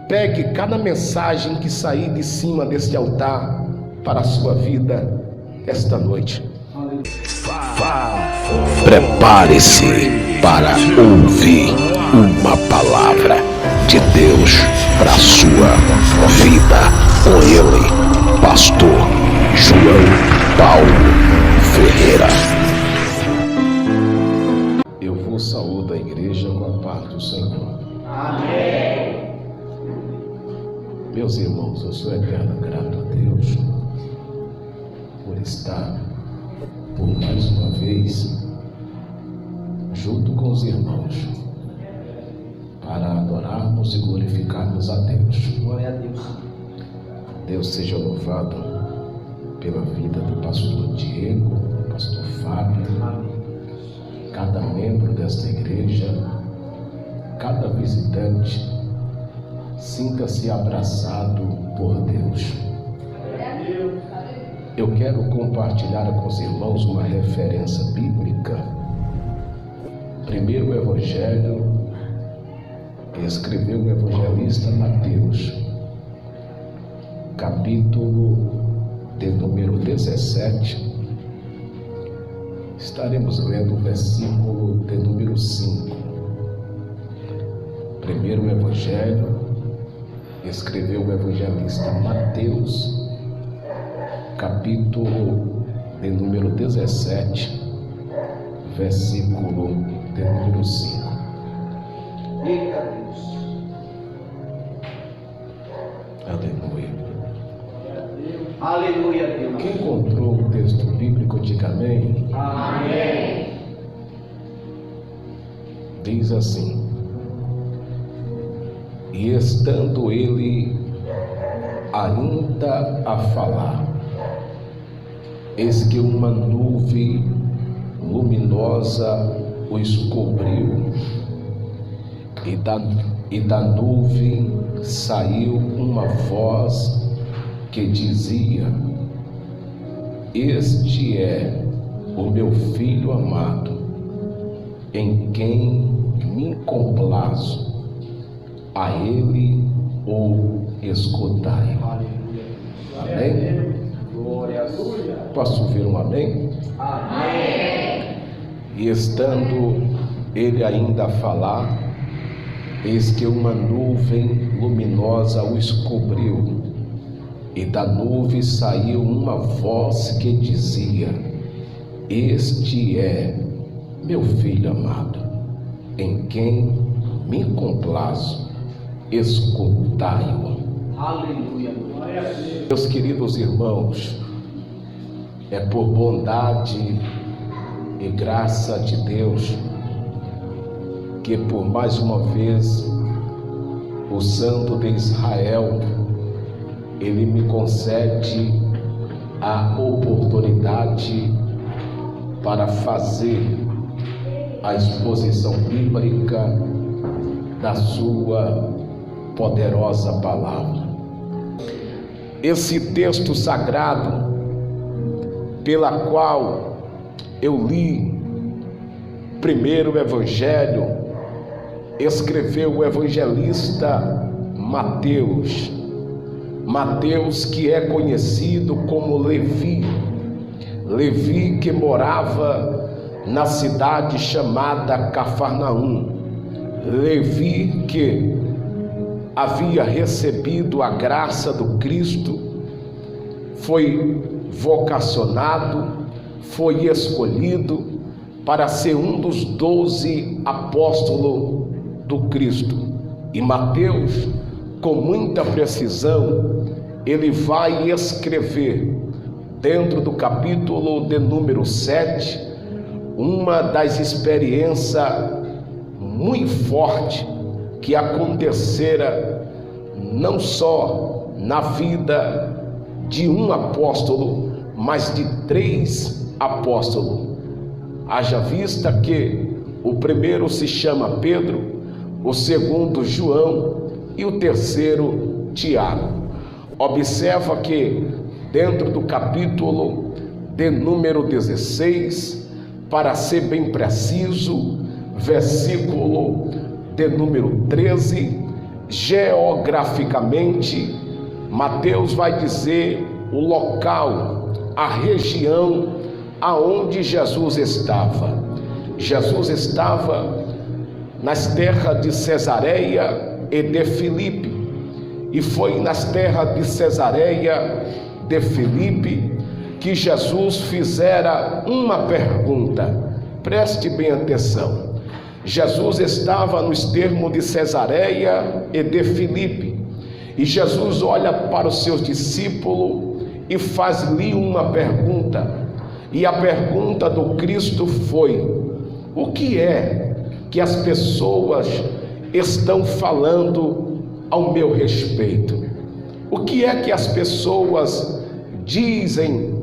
pegue cada mensagem que sair de cima deste altar para a sua vida esta noite. Prepare-se para ouvir uma palavra de Deus para a sua vida. Com ele, pastor João Paulo Ferreira. Eu vos saúdo a igreja com a paz do Senhor. Amém. Meus irmãos, eu sou eterno grato a Deus por estar por mais uma vez junto com os irmãos para adorarmos e glorificarmos a Deus. Glória a Deus. Deus seja louvado pela vida do pastor Diego, do pastor Fábio, cada membro desta igreja, cada visitante. Sinta-se abraçado por Deus. Eu quero compartilhar com os irmãos uma referência bíblica. Primeiro evangelho que escreveu o evangelista Mateus, capítulo de número 17. Estaremos lendo o versículo de número 5. Primeiro evangelho escreveu o evangelista Mateus, capítulo de número 17, versículo de número 5. Eita Deus. Aleluia. Aleluia, Deus. Quem encontrou o texto bíblico, diga amém. Amém. Diz assim: e estando ele ainda a falar, eis que uma nuvem luminosa os cobriu, e da nuvem saiu uma voz que dizia: este é o meu filho amado, em quem me complazo, a ele o escutai. Amém? Glória a Deus. Posso ouvir um amém? Amém. E estando ele ainda a falar, eis que uma nuvem luminosa os cobriu, e da nuvem saiu uma voz que dizia: este é meu filho amado, em quem me complazo, escutai-o. Aleluia. Glória a Deus. Meus queridos irmãos, é por bondade e graça de Deus que por mais uma vez o Santo de Israel, ele me concede a oportunidade para fazer a exposição bíblica da sua poderosa palavra. Esse texto sagrado pela qual eu li primeiro evangelho, escreveu o evangelista Mateus. Mateus, que é conhecido como Levi. Levi, que morava na cidade chamada Cafarnaum. Levi, que havia recebido a graça do Cristo, foi vocacionado, foi escolhido para ser um dos 12 apóstolos do Cristo. E Mateus, com muita precisão, ele vai escrever dentro do capítulo de número 7 uma das experiências muito fortes que acontecera não só na vida de um apóstolo, mas de 3 apóstolos. Haja vista que o primeiro se chama Pedro, o segundo João e o terceiro Tiago. Observa que dentro do capítulo de número 16, para ser bem preciso, versículo de número 13, geograficamente, Mateus vai dizer o local, a região aonde Jesus estava. Jesus estava nas terras de Cesareia e de Filipe, e foi nas terras de Cesareia de Filipe que Jesus fizera uma pergunta. Preste bem atenção. Jesus estava nos termos de Cesareia e de Filipe, e Jesus olha para os seus discípulos e faz-lhe uma pergunta. E a pergunta do Cristo foi: o que é que as pessoas estão falando ao meu respeito? O que é que as pessoas dizem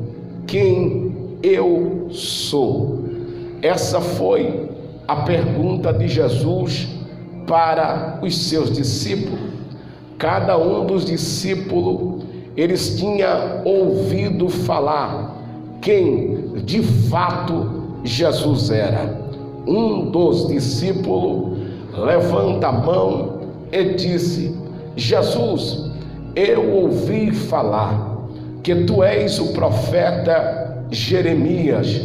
quem eu sou? Essa foi a pergunta de Jesus para os seus discípulos. Cada um dos discípulos, eles tinham ouvido falar quem de fato Jesus era. Um dos discípulos levanta a mão e disse: Jesus, eu ouvi falar que tu és o profeta Jeremias,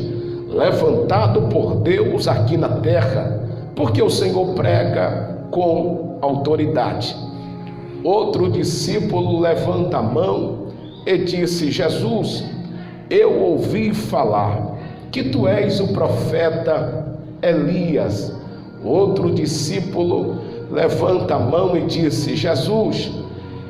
levantado por Deus aqui na terra, porque o Senhor prega com autoridade. Outro discípulo levanta a mão e disse: Jesus, eu ouvi falar que tu és o profeta Elias. Outro discípulo levanta a mão e disse: Jesus,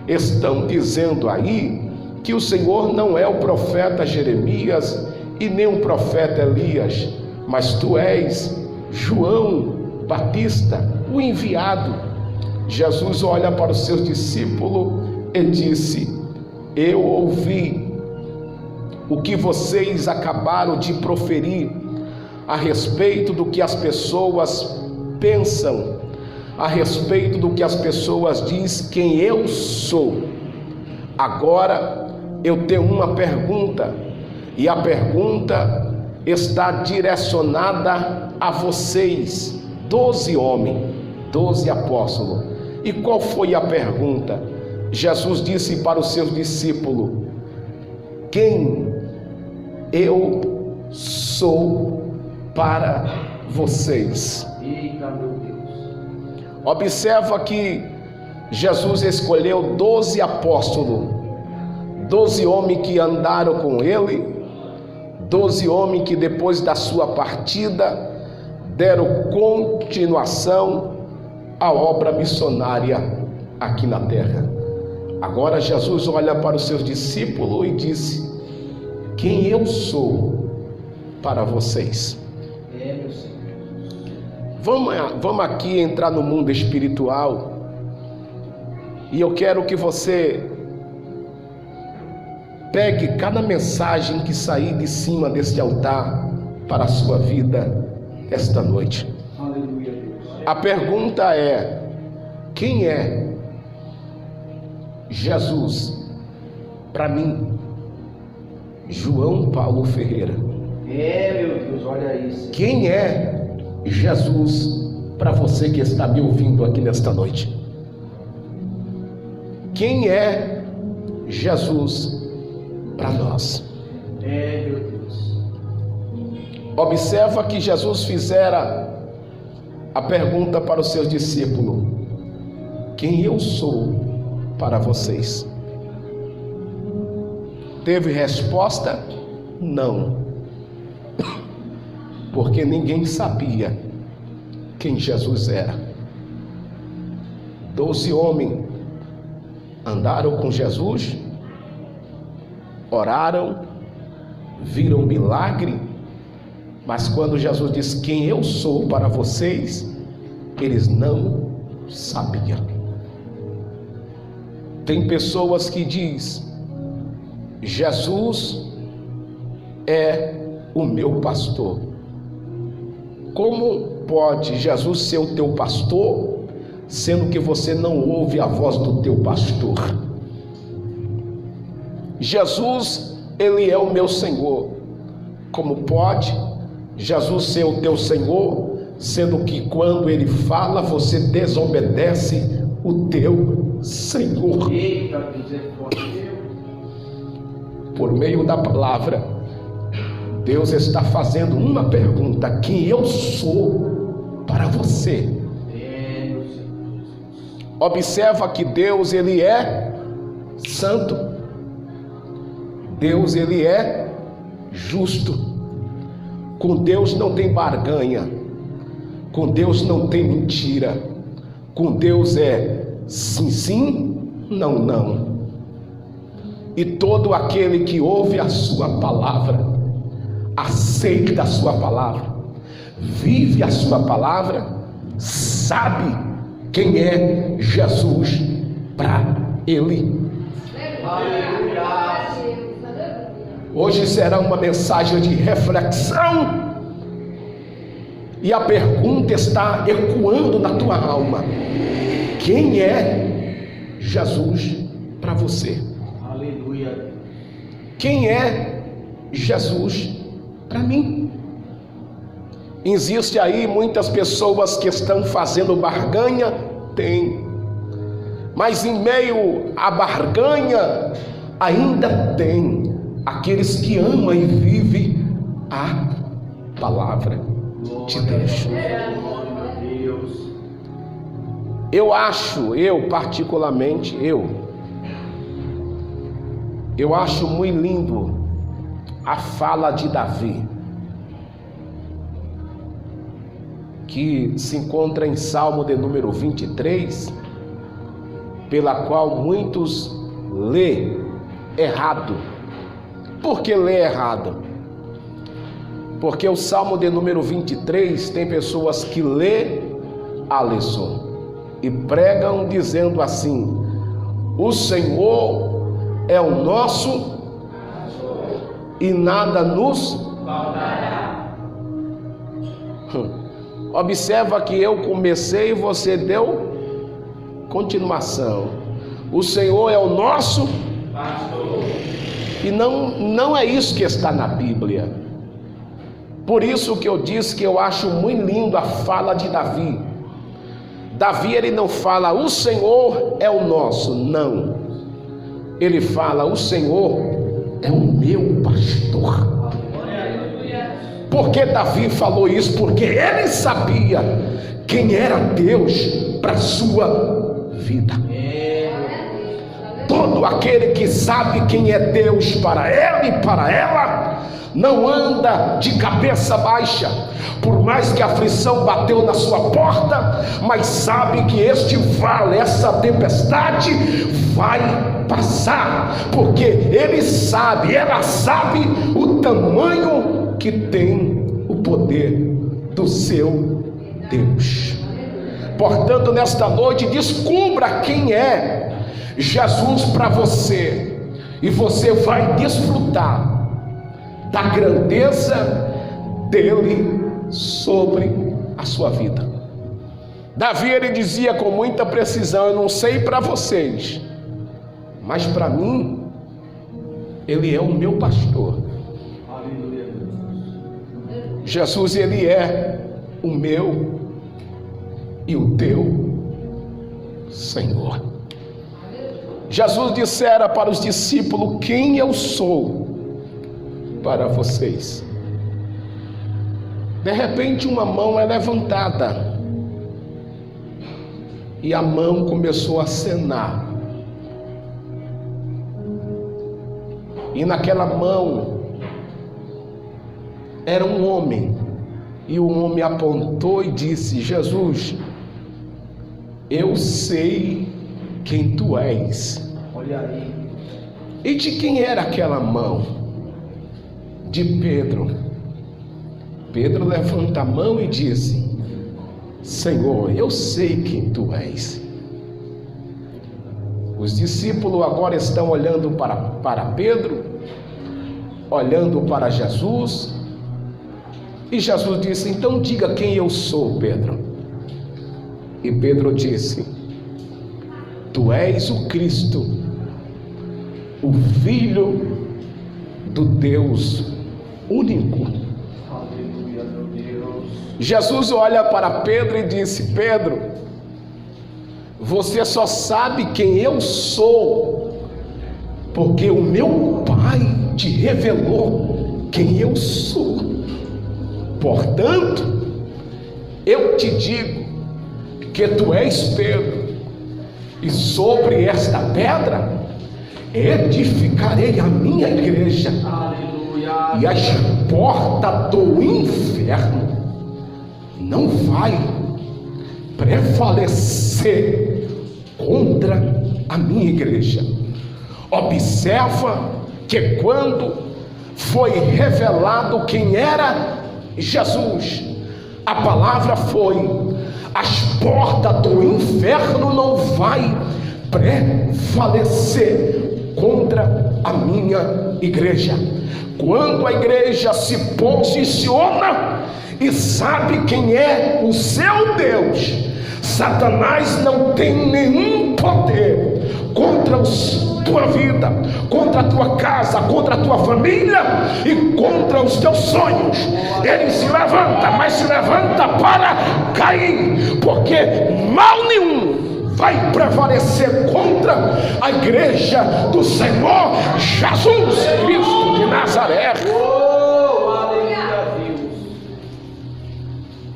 estão dizendo aí que o Senhor não é o profeta Jeremias e nem o profeta Elias, mas tu és João Batista, o enviado. Jesus olha para os seus discípulos e disse: eu ouvi o que vocês acabaram de proferir a respeito do que as pessoas pensam, a respeito do que as pessoas dizem quem eu sou. Agora eu tenho uma pergunta, e a pergunta está direcionada a vocês, 12 homens, 12 apóstolos. E qual foi a pergunta? Jesus disse para os seus discípulos: quem eu sou para vocês? Eita, meu Deus. Observa que Jesus escolheu 12 apóstolos, 12 homens que andaram com ele, 12 homens que depois da sua partida deram continuação à obra missionária aqui na terra. Agora Jesus olha para os seus discípulos e disse: quem eu sou para vocês? Meu Senhor. Vamos aqui entrar no mundo espiritual, e eu quero que você pegue cada mensagem que sair de cima deste altar para a sua vida esta noite. Aleluia, Deus. A pergunta é: quem é Jesus para mim, João Paulo Ferreira? Meu Deus, olha isso. Quem é Jesus para você que está me ouvindo aqui nesta noite? Quem é Jesus para nós? Meu Deus. Observa que Jesus fizera a pergunta para os seus discípulos: quem eu sou para vocês? Teve resposta? Não, porque ninguém sabia quem Jesus era. 12 homens andaram com Jesus, oraram, viram milagre, mas quando Jesus disse quem eu sou para vocês, eles não sabiam. Tem pessoas que dizem: Jesus é o meu pastor. Como pode Jesus ser o teu pastor, sendo que você não ouve a voz do teu pastor? Jesus, ele é o meu Senhor. Como pode Jesus ser o teu Senhor, sendo que quando ele fala, você desobedece o teu Senhor. Eita, Deus é forte. Por meio da palavra, Deus está fazendo uma pergunta: quem eu sou para você? Observa que Deus, ele é santo. Deus, ele é justo. Com Deus não tem barganha. Com Deus não tem mentira. Com Deus é sim, sim, não, não. E todo aquele que ouve a sua palavra, aceita a sua palavra, vive a sua palavra, sabe quem é Jesus para ele. Hoje será uma mensagem de reflexão, e a pergunta está ecoando na tua alma: quem é Jesus para você? Aleluia. Quem é Jesus para mim? Existe aí muitas pessoas que estão fazendo barganha, tem. Mas em meio à barganha ainda tem aqueles que amam e vivem a palavra de Deus. Eu particularmente, eu acho muito lindo a fala de Davi, que se encontra em Salmo de número 23, pela qual muitos lê errado. Por que lê errado? Porque o Salmo de número 23 tem pessoas que lê Alisson e pregam dizendo assim: o Senhor é o nosso e nada nos faltará. Observa que eu comecei e você deu continuação. O Senhor é o nosso pastor. E não é isso que está na Bíblia. Por isso que eu disse que eu acho muito lindo a fala de Davi. Davi, ele não fala o Senhor é o nosso, não. Ele fala o Senhor é o meu pastor. Por que Davi falou isso? Porque ele sabia quem era Deus para a sua vida. Todo aquele que sabe quem é Deus para ele e para ela, não anda de cabeça baixa, por mais que a aflição bateu na sua porta, mas sabe que este vale, essa tempestade vai passar, porque ele sabe, ela sabe o tamanho que tem o poder do seu Deus. Portanto, nesta noite, descubra quem é Jesus para você, e você vai desfrutar da grandeza dele sobre a sua vida. Davi, ele dizia com muita precisão: eu não sei para vocês, mas para mim ele é o meu pastor. Jesus, ele é o meu e o teu Senhor. Jesus dissera para os discípulos: quem eu sou para vocês? De repente uma mão é levantada, e a mão começou a acenar, e naquela mão era um homem, e o homem apontou e disse: Jesus, eu sei quem tu és. Olha aí. E de quem era aquela mão? De Pedro. Pedro levanta a mão e disse: Senhor, eu sei quem tu és. Os discípulos agora estão olhando para Pedro, olhando para Jesus, e Jesus disse: então diga quem eu sou, Pedro. E Pedro disse: tu és o Cristo, o Filho do Deus único. Aleluia, meu Deus. Jesus olha para Pedro e disse: Pedro, Você só sabe quem eu sou, porque o meu Pai te revelou quem eu sou. Portanto, eu te digo que tu és Pedro, e sobre esta pedra edificarei a minha igreja. Aleluia. E as portas do inferno não vai prevalecer contra a minha igreja. Observa que quando foi revelado quem era Jesus, a palavra foi: as portas do inferno não vai prevalecer contra a minha igreja. Quando a igreja se posiciona e sabe quem é o seu Deus, Satanás não tem nenhum poder contra tua vida, contra a tua casa, contra a tua família e contra os teus sonhos. Ele se levanta, mas se levanta para cair, porque mal nenhum vai prevalecer contra a igreja do Senhor Jesus Cristo de Nazaré.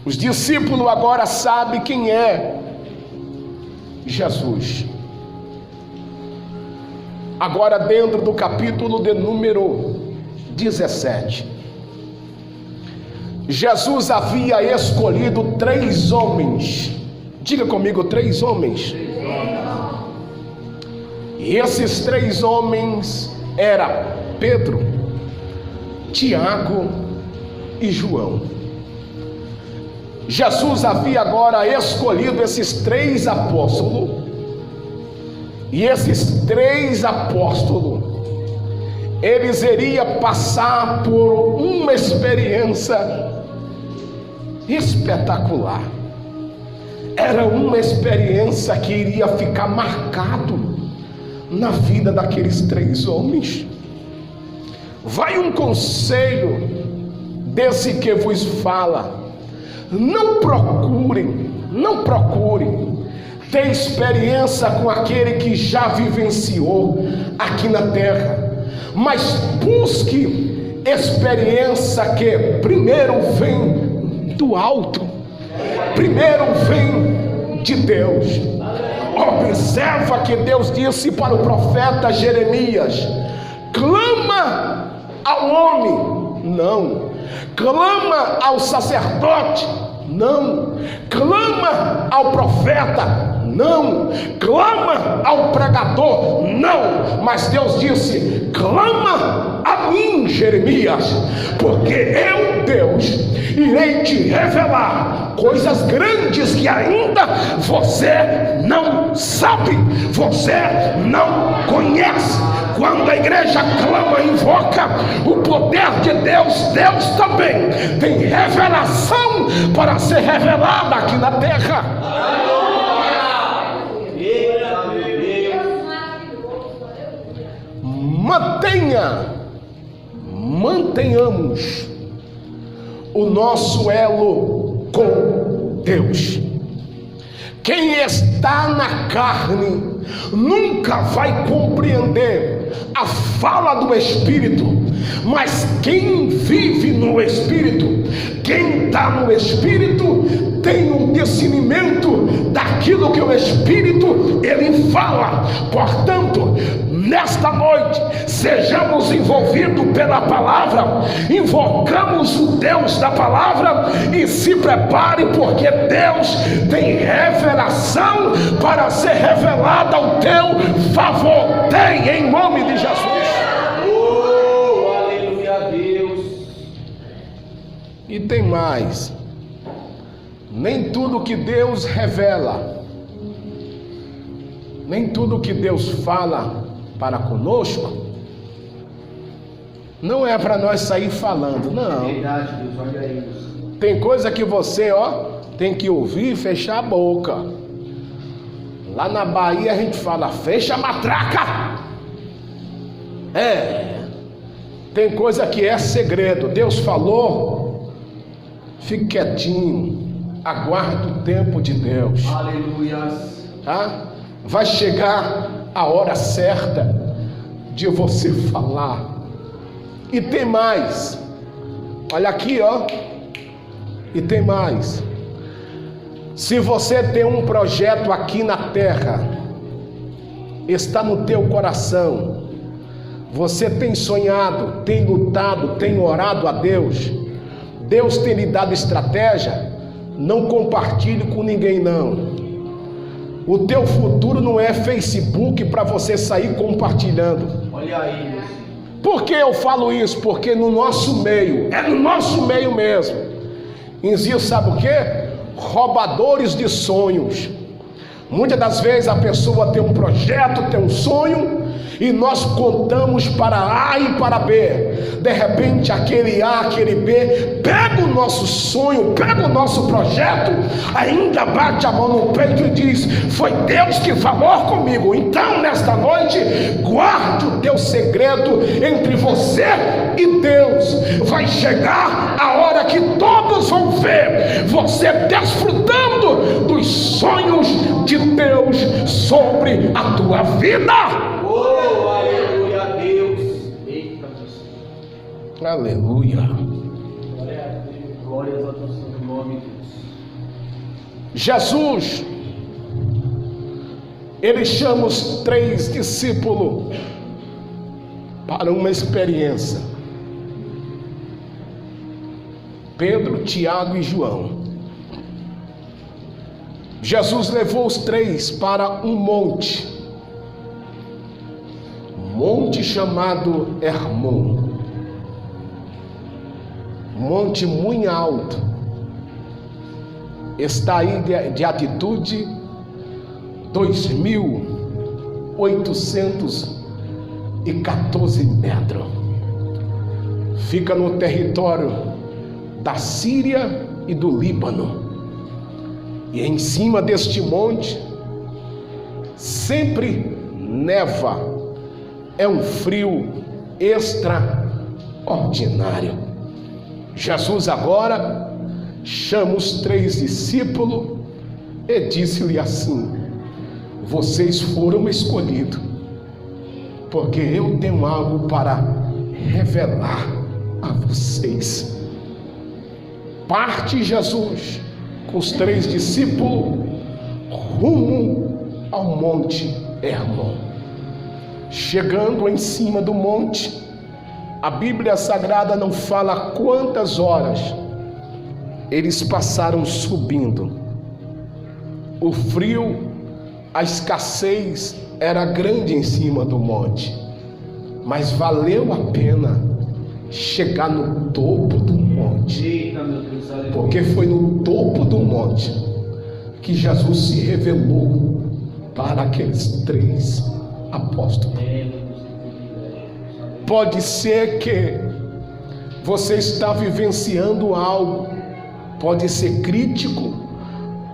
Os discípulos agora sabem quem é Jesus. Agora, dentro do capítulo de número 17, Jesus havia escolhido 3 homens. Diga comigo, 3 homens. E esses 3 homens eram Pedro, Tiago e João. Jesus havia agora escolhido esses 3 apóstolos. E esses 3 apóstolos, eles iriam passar por uma experiência espetacular. Era uma experiência que iria ficar marcado na vida daqueles 3 homens. Vai um conselho desse que vos fala: não procurem ter experiência com aquele que já vivenciou aqui na terra, mas busque experiência que primeiro vem do alto, primeiro vem de Deus. Observa que Deus disse para o profeta Jeremias: clama ao homem, não. Clama ao sacerdote, não. Clama ao profeta, não. Clama ao pregador, não. Mas Deus disse: clama a mim, Jeremias, porque eu, Deus, irei te revelar coisas grandes que ainda você não sabe, você não conhece. Quando a igreja clama e invoca o poder de Deus, Deus também tem revelação para ser revelada aqui na terra. Mantenhamos o nosso elo com Deus. Quem está na carne nunca vai compreender a fala do Espírito, mas quem vive no Espírito, quem está no Espírito, tem um discernimento daquilo que o Espírito ele fala. Portanto, nesta noite, sejamos envolvidos pela palavra, invocamos o Deus da palavra e se prepare, porque Deus tem revelação para ser revelada ao teu favor. Tem, em nome de Jesus. Oh, aleluia, Deus. E tem mais: nem tudo que Deus revela, nem tudo que Deus fala para conosco, não é para nós sair falando, não. Verdade, Deus, olha isso. Tem coisa que você, tem que ouvir e fechar a boca. Lá na Bahia a gente fala: fecha a matraca. Tem coisa que é segredo. Deus falou, fique quietinho, aguarde o tempo de Deus. Aleluia. vai chegar a hora certa de você falar. E tem mais. Olha aqui, ó. E tem mais. Se você tem um projeto aqui na terra, está no teu coração, você tem sonhado, tem lutado, tem orado a Deus, Deus tem lhe dado estratégia, não compartilhe com ninguém não. O teu futuro não é Facebook para você sair compartilhando. Olha aí, meu filho. Por que eu falo isso? Porque no nosso meio, é no nosso meio mesmo, existe, sabe o que? Roubadores de sonhos. Muitas das vezes a pessoa tem um projeto, tem um sonho, e nós contamos para A e para B. De repente aquele A, aquele B pega o nosso sonho, pega o nosso projeto, ainda bate a mão no peito e diz: foi Deus que falou comigo. Então nesta noite, guarde o teu segredo entre você e Deus. Vai chegar a hora que todos vão ver você desfrutando dos sonhos de Deus sobre a tua vida. Oh, aleluia a Deus. Eita, Deus. Aleluia. Glórias a Deus no nome de Deus. Jesus, ele chama os 3 discípulos para uma experiência. Pedro, Tiago e João. Jesus levou os 3 para um monte chamado Hermon, monte muito alto, está aí de altitude 2.814 metros, fica no território da Síria e do Líbano. E em cima deste monte sempre neva, é um frio extraordinário. Jesus agora chama os 3 discípulos e disse-lhe assim: vocês foram escolhidos, porque eu tenho algo para revelar a vocês. Parte Jesus com os 3 discípulos rumo ao monte Hermon. Chegando em cima do monte, a Bíblia Sagrada não fala quantas horas eles passaram subindo. O frio, a escassez era grande em cima do monte, mas valeu a pena chegar no topo do monte, porque foi no topo do monte que Jesus se revelou para aqueles 3 apóstolos. Pode ser que você está vivenciando algo, pode ser crítico,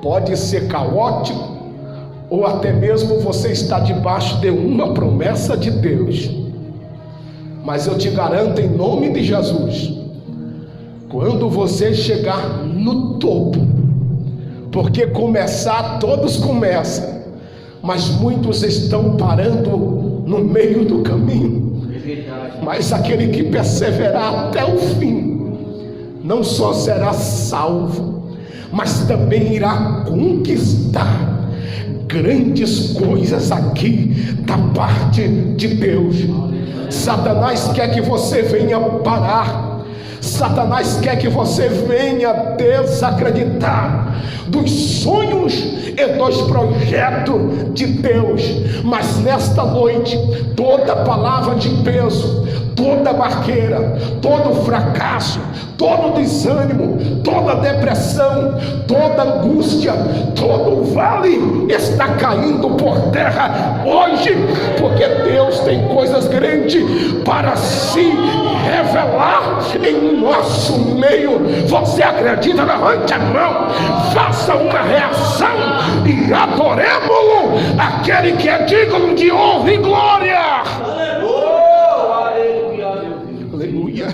pode ser caótico, ou até mesmo você está debaixo de uma promessa de Deus. Mas eu te garanto, em nome de Jesus, quando você chegar no topo, porque começar todos começam, mas muitos estão parando no meio do caminho. Mas aquele que perseverar até o fim, não só será salvo, mas também irá conquistar grandes coisas aqui da parte de Deus. Satanás quer que você venha parar, Satanás quer que você venha desacreditar dos sonhos e dos projetos de Deus. Mas nesta noite, toda palavra de peso, toda barreira, todo fracasso, todo desânimo, toda depressão, toda angústia, todo vale está caindo por terra hoje, porque Deus tem coisas grandes para se revelar em nosso meio. Você acredita? Levante a mão, faça uma reação e adoremos-lo, aquele que é digno de honra e glória. Aleluia.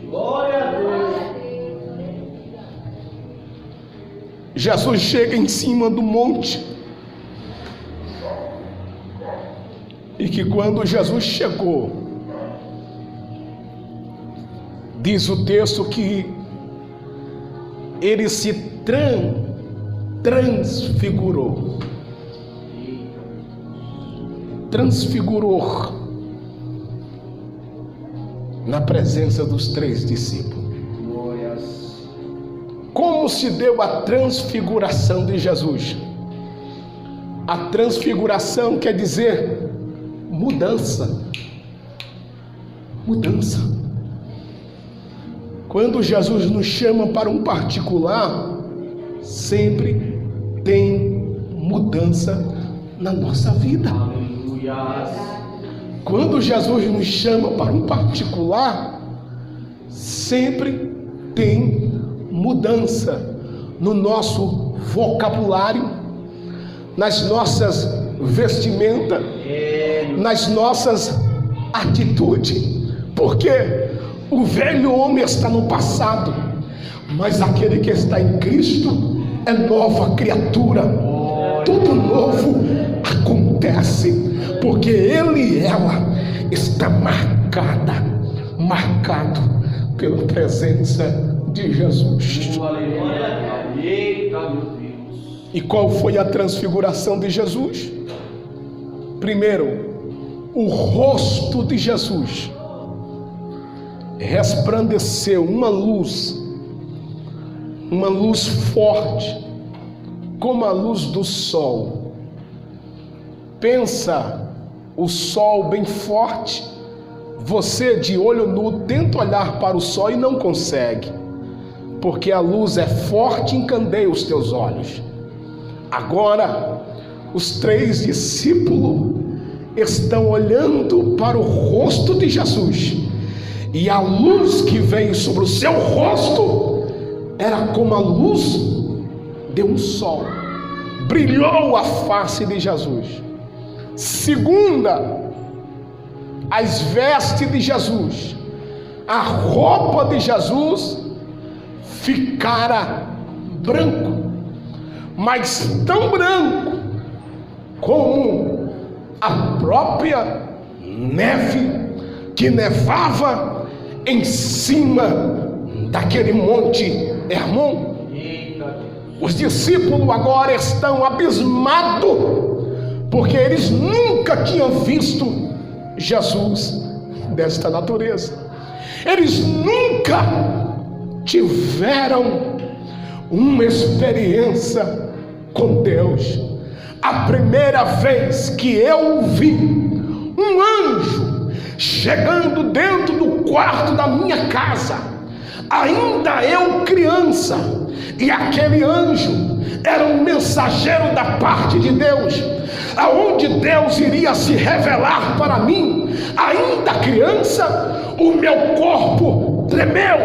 Glória a Deus. Jesus chega em cima do monte E que quando Jesus chegou, diz o texto que ele se transfigurou. Transfigurou na presença dos 3 discípulos. Como se deu a transfiguração de Jesus? A transfiguração quer dizer mudança. Mudança. Quando Jesus nos chama para um particular, sempre tem mudança na nossa vida. Quando Jesus nos chama para um particular, sempre tem mudança no nosso vocabulário, nas nossas vestimentas, nas nossas atitudes, porque o velho homem está no passado, mas aquele que está em Cristo é nova criatura. Tudo novo acontece, porque ele e ela está marcado pela presença de Jesus. E qual foi a transfiguração de Jesus? Primeiro, o rosto de Jesus resplandeceu uma luz forte, como a luz do sol. Pensa o sol bem forte, você de olho nu tenta olhar para o sol e não consegue, porque a luz é forte e encandeia os teus olhos. Agora, os 3 discípulos estão olhando para o rosto de Jesus, e a luz que veio sobre o seu rosto era como a luz de um sol, brilhou a face de Jesus. Segunda, as vestes de Jesus, a roupa de Jesus ficara branco, mas tão branco como a própria neve que nevava em cima daquele monte Hermon. Os discípulos agora estão abismados, porque eles nunca tinham visto Jesus desta natureza. Eles nunca tiveram uma experiência com Deus. A primeira vez que eu vi um anjo chegando dentro do quarto da minha casa, ainda eu criança, e aquele anjo era um mensageiro da parte de Deus, aonde Deus iria se revelar para mim. Ainda criança, o meu corpo tremeu,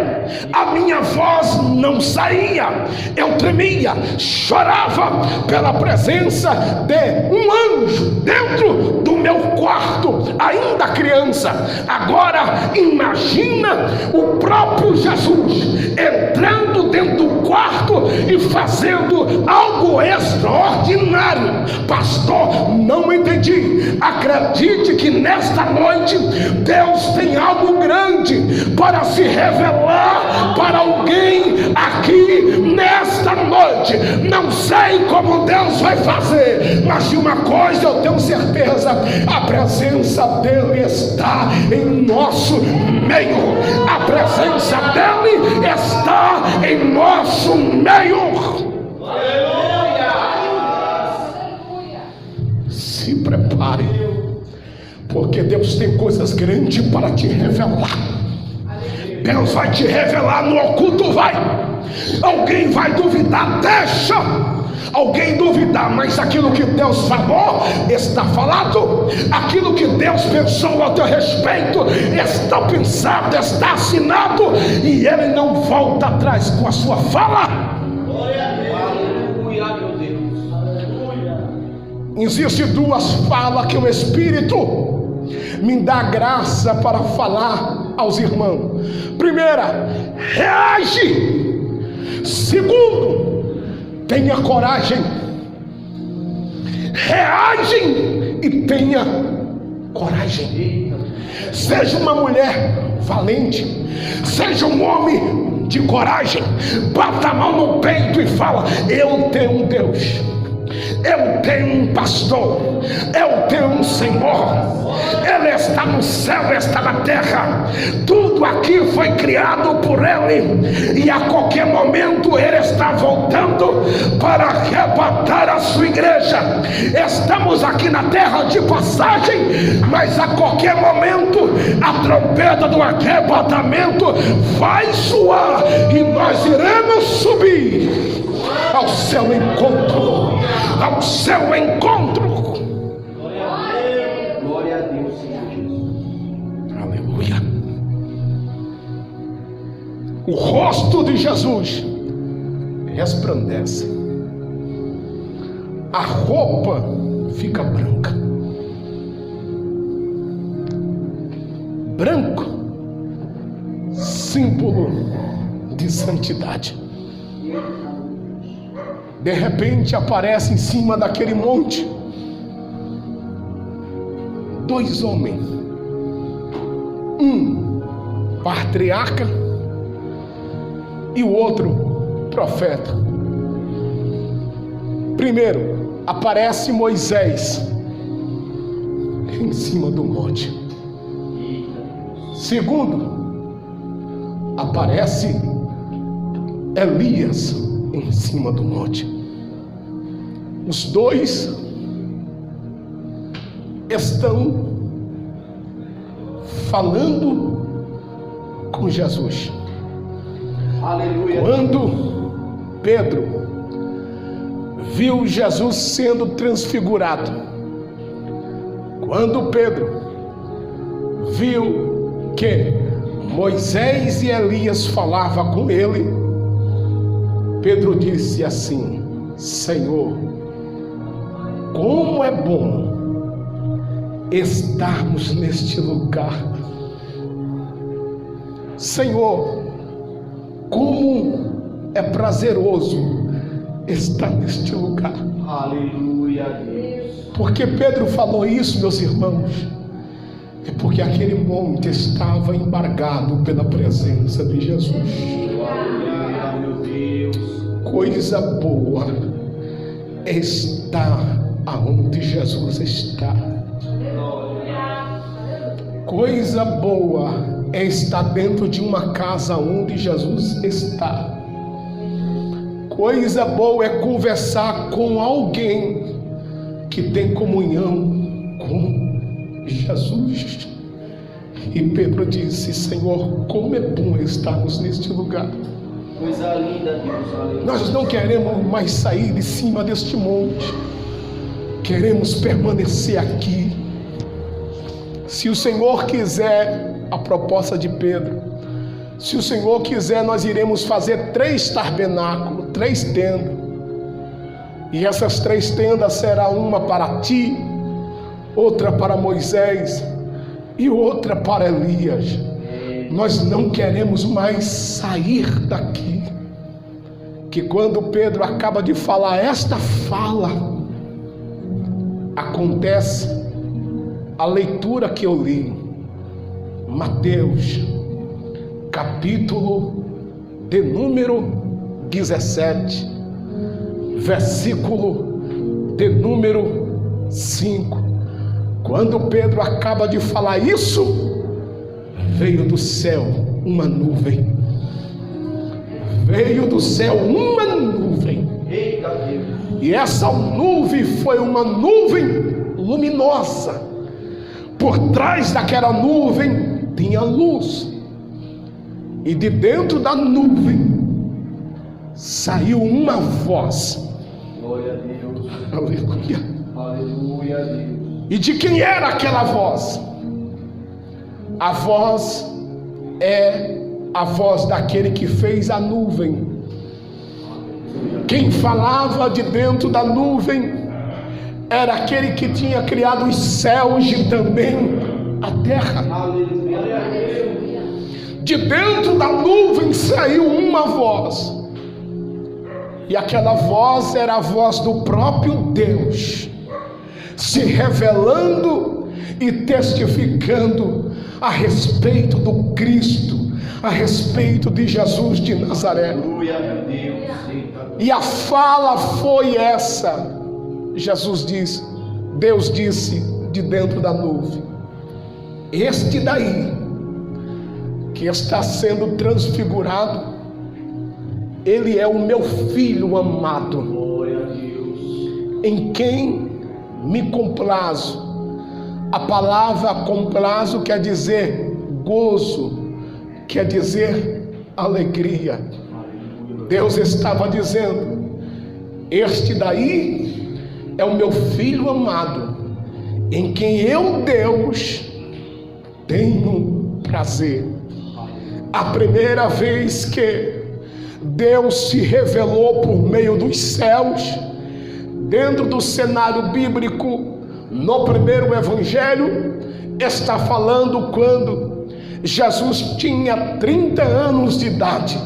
a minha voz não saía, eu tremia, chorava pela presença de um anjo dentro do meu quarto, ainda criança. Agora imagina o próprio Jesus entrando dentro do quarto e fazendo algo extraordinário. Pastor, não entendi. Acredite que nesta noite Deus tem algo grande para se revelar para alguém aqui nesta noite. Não sei como Deus vai fazer, mas de uma coisa eu tenho certeza: a presença dele está em nosso meio. A presença dele está em nosso meio. Se prepare, porque Deus tem coisas grandes para te revelar. Deus vai te revelar no oculto, vai. Alguém vai duvidar, deixa alguém duvidar, mas aquilo que Deus falou está falado. Aquilo que Deus pensou a teu respeito está pensado, está assinado, e ele não volta atrás com a sua fala. Existem 2 falas que o Espírito me dá graça para falar aos irmãos. Primeira, reage. Segundo, tenha coragem. Reage e tenha coragem. Seja uma mulher valente, seja um homem de coragem. Bata a mão no peito e fala: eu tenho um Deus, eu tenho um pastor, eu tenho um Senhor. Ele está no céu, está na terra. Tudo aqui foi criado por Ele, e a qualquer momento Ele está voltando para arrebatar a sua igreja. Estamos aqui na terra de passagem, mas a qualquer momento a trompeta do arrebatamento vai soar e nós iremos subir ao céu encontro, ao céu encontro. Glória a Deus, Senhor Jesus. Aleluia. O rosto de Jesus resplandece, a roupa fica branca. Branco, símbolo de santidade. De repente aparece em cima daquele monte dois homens, um patriarca e o outro profeta. Primeiro aparece Moisés em cima do monte. Segundo aparece Elias em cima do monte. Os dois estão falando com Jesus. Aleluia. Quando Pedro viu Jesus sendo transfigurado, quando Pedro viu que Moisés e Elias falavam com ele, Pedro disse assim: Senhor, como é bom estarmos neste lugar. Senhor, como é prazeroso estar neste lugar. Aleluia, Deus. Porque Pedro falou isso, meus irmãos, é porque aquele monte estava embargado pela presença de Jesus. Aleluia, meu Deus. Coisa boa é estar aonde Jesus está. Coisa boa é estar dentro de uma casa onde Jesus está. Coisa boa é conversar com alguém que tem comunhão com Jesus. E Pedro disse: Senhor, como é bom estarmos neste lugar. Coisa linda, Deus. Aleluia. Nós não queremos mais sair de cima deste monte, queremos permanecer aqui. Se o Senhor quiser, a proposta de Pedro, se o Senhor quiser, nós iremos fazer 3 tabernáculos, 3 tendas, e essas 3 tendas será uma para ti, outra para Moisés e outra para Elias. Nós não queremos mais sair daqui. Que quando Pedro acaba de falar esta fala, acontece a leitura que eu li, Mateus, capítulo de número 17, versículo de número 5. Quando Pedro acaba de falar isso, veio do céu uma nuvem. Veio do céu uma nuvem. Eita, Deus. E essa nuvem foi uma nuvem luminosa. Por trás daquela nuvem tinha luz. E de dentro da nuvem saiu uma voz. Glória a Deus. Aleluia. Aleluia, Deus. E de quem era aquela voz? A voz é a voz daquele que fez a nuvem. Quem falava de dentro da nuvem era aquele que tinha criado os céus e também a terra. Aleluia. De dentro da nuvem saiu uma voz. E aquela voz era a voz do próprio Deus, se revelando e testificando a respeito do Cristo, a respeito de Jesus de Nazaré. Aleluia, meu Deus. Eita. E a fala foi essa. Deus disse de dentro da nuvem: este daí que está sendo transfigurado, ele é o meu filho amado, Glória a Deus. em quem me complazo. A palavra complazo quer dizer gozo, quer dizer alegria. Deus estava dizendo: este daí é o meu filho amado, em quem eu, Deus, tenho prazer. A primeira vez que Deus se revelou por meio dos céus, dentro do cenário bíblico, no primeiro evangelho, está falando quando Jesus tinha 30 anos de idade,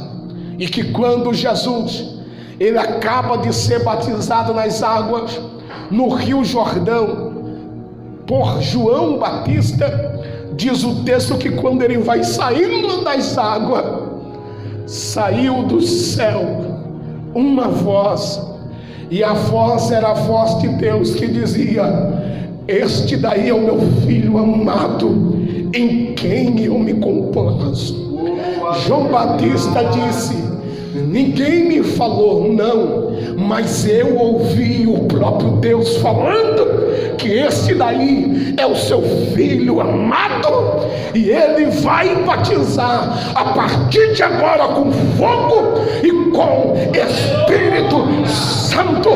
e que quando Jesus, ele acaba de ser batizado nas águas, no Rio Jordão, por João Batista, diz o texto que quando ele vai saindo das águas, saiu do céu uma voz, e a voz era a voz de Deus que dizia: este daí é o meu filho amado, em quem eu me complazo. João Batista disse: ninguém me falou, não, mas eu ouvi o próprio Deus falando que este daí é o seu filho amado, e ele vai batizar a partir de agora com fogo e com Espírito Santo.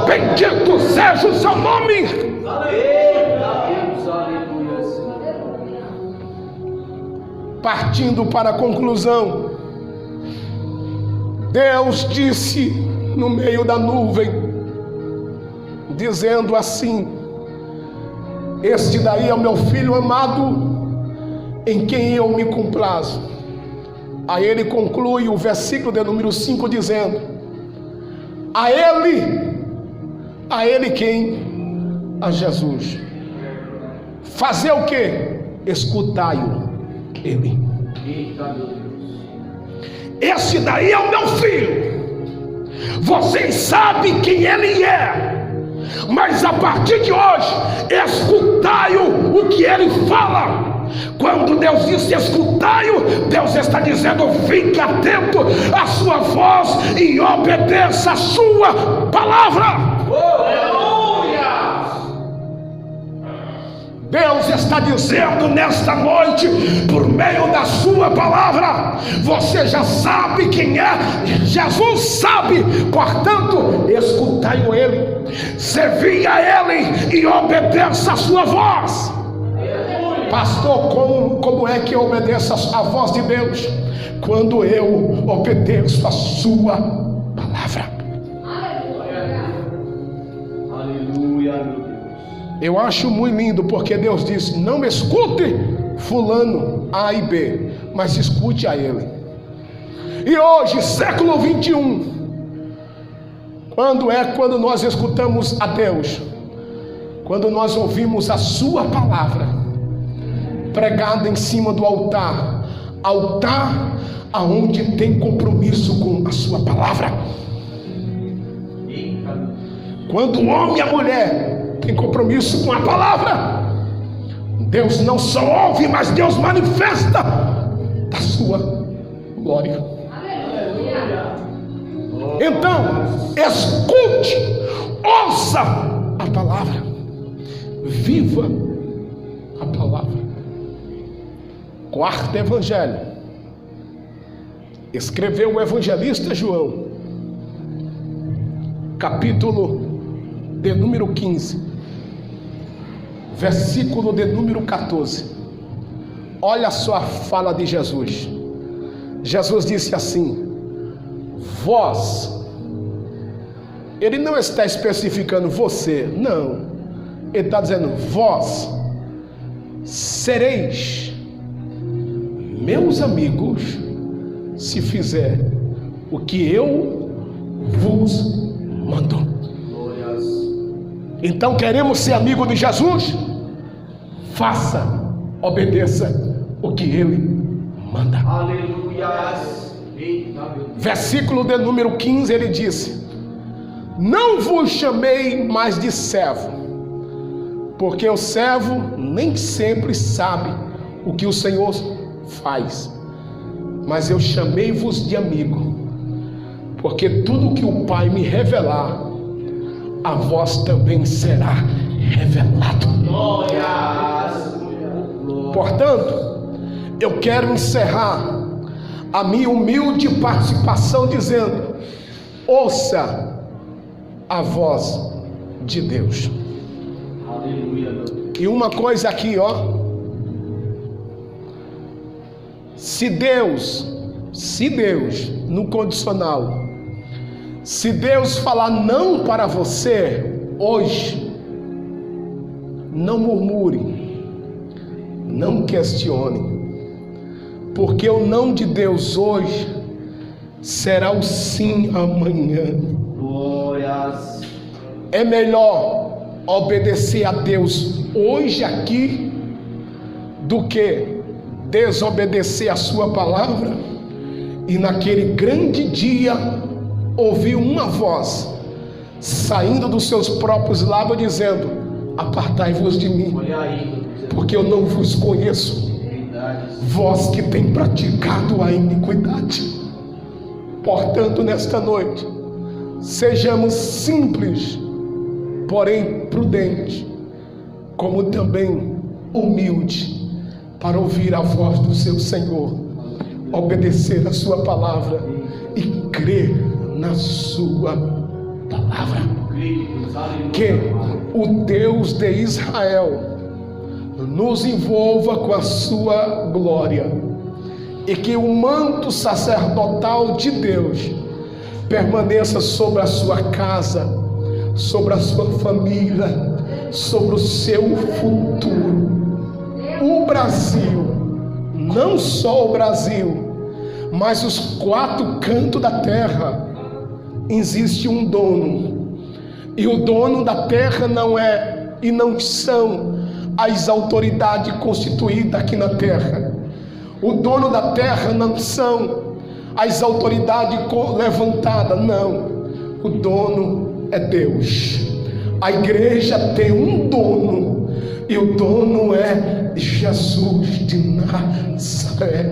Bendito seja o seu nome. Eita, Deus, aleluia, Senhor. Partindo para a conclusão, Deus disse no meio da nuvem, dizendo assim: este daí é o meu filho amado, em quem eu me complazo. Aí ele conclui o versículo de número 5 dizendo: a ele quem? A Jesus. Fazer o que? Escutai-o, ele. Eita, meu Deus. Esse daí é o meu filho. Vocês sabem quem ele é, mas a partir de hoje, escutai-o, o que ele fala. Quando Deus diz escutai-o, Deus está dizendo: fique atento à sua voz e obedeça a sua palavra. Deus está dizendo nesta noite, por meio da sua palavra: você já sabe quem é, Jesus sabe, portanto, escutai-o ele, servi a ele e obedeça a sua voz. Pastor, como é que eu obedeço a voz de Deus? Quando eu obedeço a sua palavra. Aleluia, meu Deus. Eu acho muito lindo, porque Deus disse: não escute fulano A e B, mas escute a ele. E hoje, século 21, quando nós escutamos a Deus, quando nós ouvimos a sua palavra pregada em cima do altar aonde tem compromisso com a sua palavra. Quando o homem e a mulher tem compromisso com a palavra, Deus não só ouve, mas Deus manifesta da sua glória. Então, escute, ouça a palavra, viva a palavra. Quarto evangelho, escreveu o evangelista João, capítulo de número 15, versículo de número 14. Olha só a fala de Jesus. Jesus disse assim: vós, ele não está especificando você, não, ele está dizendo: vós sereis meus amigos se fizer o que eu vos mando. Então queremos ser amigo de Jesus? faça, obedeça o que Ele manda. Aleluias. Eita, meu Deus. Versículo de número 15, ele disse: não vos chamei mais de servo, porque o servo nem sempre sabe o que o Senhor faz, mas eu chamei-vos de amigo, porque tudo que o Pai me revelar, a vós também será revelado. Glórias. Portanto, eu quero encerrar a minha humilde participação dizendo: ouça a voz de Deus. Aleluia, meu Deus. E uma coisa aqui, ó. Se Deus, no condicional, se Deus falar não para você hoje, não murmure, não questione, porque o não de Deus hoje será o sim amanhã. Glórias. É melhor obedecer a Deus hoje aqui do que desobedecer a sua palavra e naquele grande dia ouvir uma voz saindo dos seus próprios lábios dizendo: apartai-vos de mim, Olha aí, meu Deus. porque eu não vos conheço, vós que tem praticado a iniquidade. Portanto, nesta noite, sejamos simples, porém prudentes, como também humildes, para ouvir a voz do seu Senhor, obedecer a sua palavra e crer na sua palavra. Que o Deus de Israel nos envolva com a sua glória e que o manto sacerdotal de Deus permaneça sobre a sua casa, sobre a sua família, sobre o seu futuro. O Brasil, não só o Brasil, mas os 4 cantos da terra, existe um dono, e o dono da terra não é e não são as autoridades constituídas aqui na terra. O dono da terra não são as autoridades levantadas, não. O dono é Deus. A igreja tem um dono, e o dono é Jesus de Nazaré.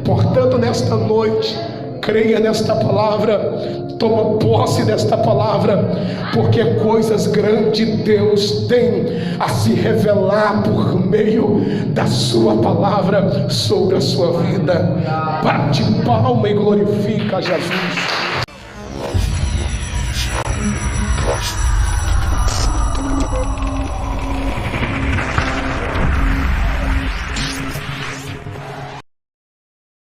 Portanto, nesta noite, creia nesta palavra, toma posse desta palavra, porque coisas grandes Deus tem a se revelar por meio da sua palavra sobre a sua vida. Bate palma e glorifica Jesus.